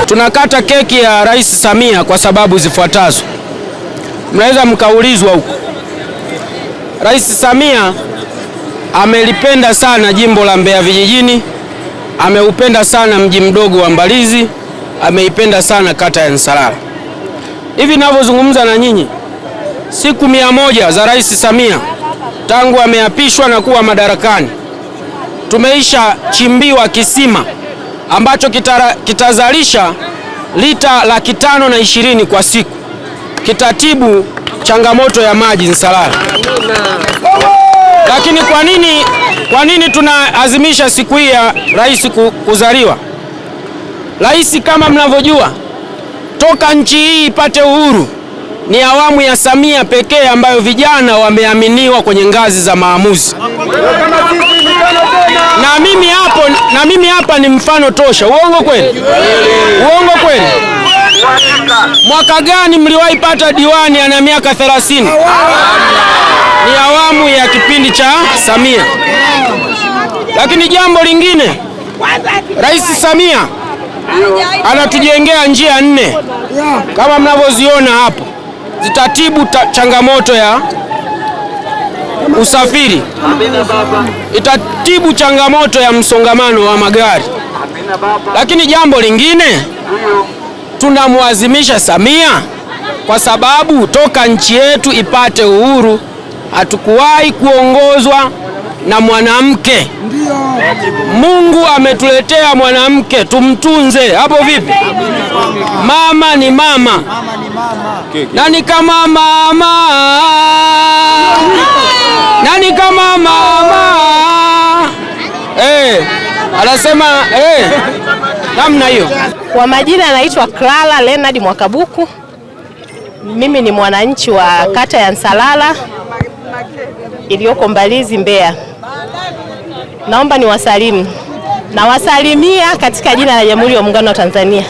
Tunakata keki ya Rais Samia kwa sababu zifuatazo. Mnaweza mkaulizwa huko. Rais Samia amelipenda sana jimbo la Mbeya vijijini, ameupenda sana mji mdogo wa Mbalizi, ameipenda sana kata ya Nsalala. Hivi ninavyozungumza na nyinyi, siku 100 za Rais Samia tangu ameapishwa na kuwa madarakani, tumeisha chimbiwa kisima ambacho kitazalisha lita 520 kwa siku, kitatibu changamoto ya maji Nsalala. Lakini kwa nini tunaazimisha siku hii ya rais kuzaliwa? Rais, kama mnavyojua, toka nchi hii ipate uhuru ni awamu ya Samia pekee ambayo vijana wameaminiwa kwenye ngazi za maamuzi. Na mimi hapa ni mfano tosha. Uongo kweli? Uongo kweli? Mwaka gani mliwahi pata diwani ana miaka 30? Ni awamu ya kipindi cha Samia. Lakini jambo lingine, Rais Samia anatujengea njia 4 kama mnavyoziona hapo, zitatibu changamoto ya usafiri, itatibu changamoto ya msongamano wa magari. Lakini jambo lingine, tunamwazimisha Samia kwa sababu toka nchi yetu ipate uhuru hatukuwahi kuongozwa na mwanamke. Mungu ametuletea mwanamke, tumtunze. Hapo vipi? Mama ni mama. Nani kama mama? Nani kama mama? Anasema namna hiyo. Kwa majina anaitwa Clara Leonard Mwakabuku. Mimi ni mwananchi wa kata ya Nsalala iliyoko Mbalizi, Mbeya. Naomba niwasalimu. Nawasalimia katika jina la Jamhuri ya Muungano wa Tanzania.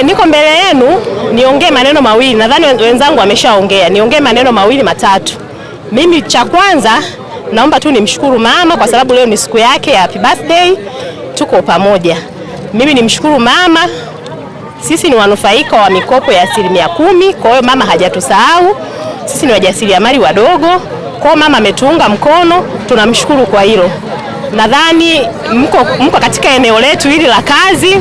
Niko mbele yenu niongee maneno mawili. Nadhani wenzangu wameshaongea. Niongee maneno mawili matatu. Mimi cha kwanza naomba tu nimshukuru mama kwa sababu leo ni siku yake ya happy birthday. Tuko pamoja. Mimi nimshukuru mama. Sisi ni wanufaika wa mikopo ya 10%. Kwa hiyo mama hajatusahau. Sisi ni wajasiriamali wadogo. Kwa hiyo mama ametuunga mkono, tunamshukuru kwa hilo. Nadhani mko katika eneo letu hili la kazi.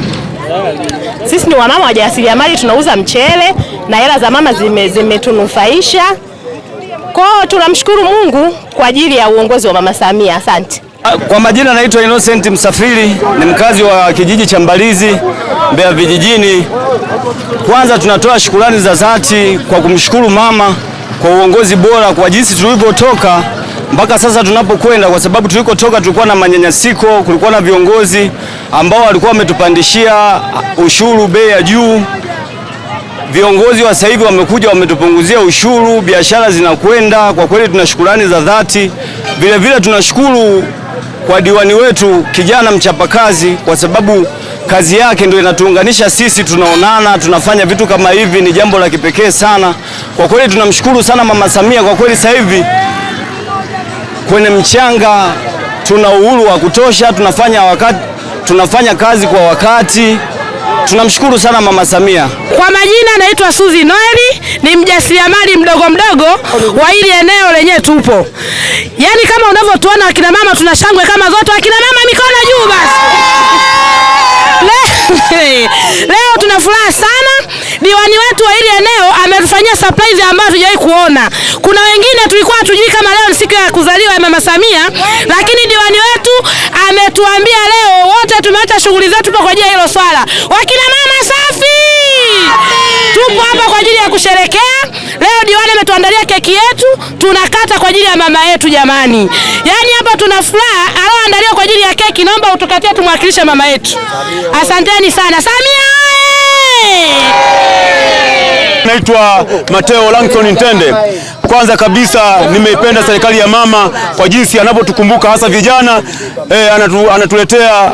Sisi ni wamama wajasiriamali, tunauza mchele na hela za mama zimetunufaisha. Kwa hiyo tunamshukuru Mungu kwa ajili ya uongozi wa Mama Samia. Asante. Kwa majina naitwa Innocent Msafiri, ni mkazi wa kijiji cha Mbalizi, Mbeya vijijini. Kwanza tunatoa shukrani za dhati kwa kumshukuru mama kwa uongozi bora, kwa jinsi tulivyotoka mpaka sasa tunapokwenda, kwa sababu tulikotoka tulikuwa na manyanyasiko, kulikuwa na viongozi ambao walikuwa wametupandishia ushuru bei ya juu. Viongozi wa sasa hivi wamekuja wametupunguzia ushuru, biashara zinakwenda. Kwa kweli tuna shukrani za dhati. Vile vile tunashukuru kwa diwani wetu kijana mchapakazi, kwa sababu kazi yake ndio inatuunganisha sisi, tunaonana, tunafanya vitu kama hivi, ni jambo la kipekee sana. Kwa kweli tunamshukuru sana Mama Samia. Kwa kweli sasa hivi kwenye mchanga tuna uhuru wa kutosha, tunafanya kazi kwa wakati. Tunamshukuru sana Mama Samia. Kwa majina naitwa Suzi Noeli, ni mjasiriamali mdogo wa hili eneo lenye tupo. Yaani kama unavyotuona akina mama tunashangwe kama zote, akina mama mikono juu basi. Leo tuna furaha sana. Diwani wetu wa hili eneo ametufanyia surprise ambayo hatujawahi kuona. Kuna wengine tulikuwa hatujui kama leo ni siku ya kuzaliwa ya Mama Samia, lakini diwani wetu ametuambia leo wote tumeacha shughuli zetu kwa ajili ya hilo swala. Wakina mama safi! Tupo hapa kwa ajili ya kusherekea. Leo diwani ametuandalia keki yetu, tunakata kwa ajili ya mama yetu jamani. Yaani hapa tuna furaha, aloandalia kwa ajili ya keki, naomba utukatie tumwakilishe mama yetu. Asanteni sana. Samia! Naitwa Mateo Langton Ntende. Kwanza kabisa nimeipenda serikali ya mama kwa jinsi anavyotukumbuka hasa vijana,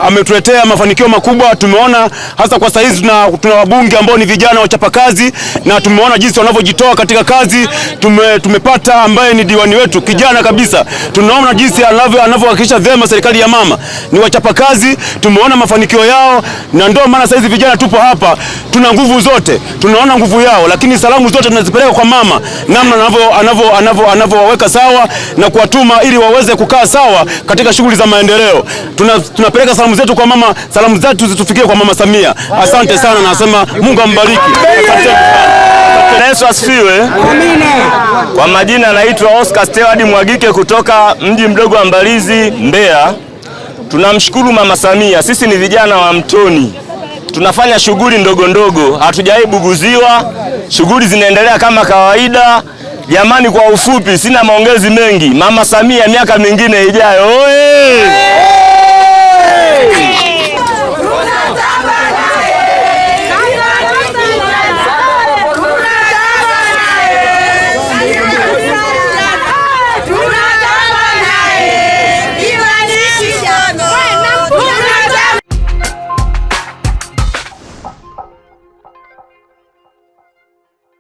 ametuletea mafanikio makubwa. Tumeona hasa kwa sasa hizi tuna wabunge ambao ni vijana wachapakazi, na tumeona jinsi wanavyojitoa katika kazi. Tumepata ambaye ni diwani wetu kijana kabisa, tunaona jinsi anavyohakikisha vyema serikali ya mama ni wachapakazi. Tumeona mafanikio yao, na ndio maana sasa hizi vijana tupo hapa, tuna nguvu zote, tunaona nguvu yao, lakini salamu zote tunazipeleka kwa mama, namna anavyowaweka sawa na kuwatuma ili waweze kukaa sawa katika shughuli za maendeleo. Tunapeleka salamu zetu kwa mama, salamu zetu zitufikie kwa Mama Samia. Asante sana, nasema Mungu ambariki. Yesu asifiwe. Kwa majina naitwa Oscar Steward Mwagike kutoka mji mdogo wa Mbalizi, Mbeya. Tunamshukuru Mama Samia. Sisi ni vijana wa Mtoni, tunafanya shughuli ndogo ndogo, hatujai buguziwa, shughuli zinaendelea kama kawaida. Jamani, kwa ufupi, sina maongezi mengi. Mama Samia miaka mingine ijayo. Oye!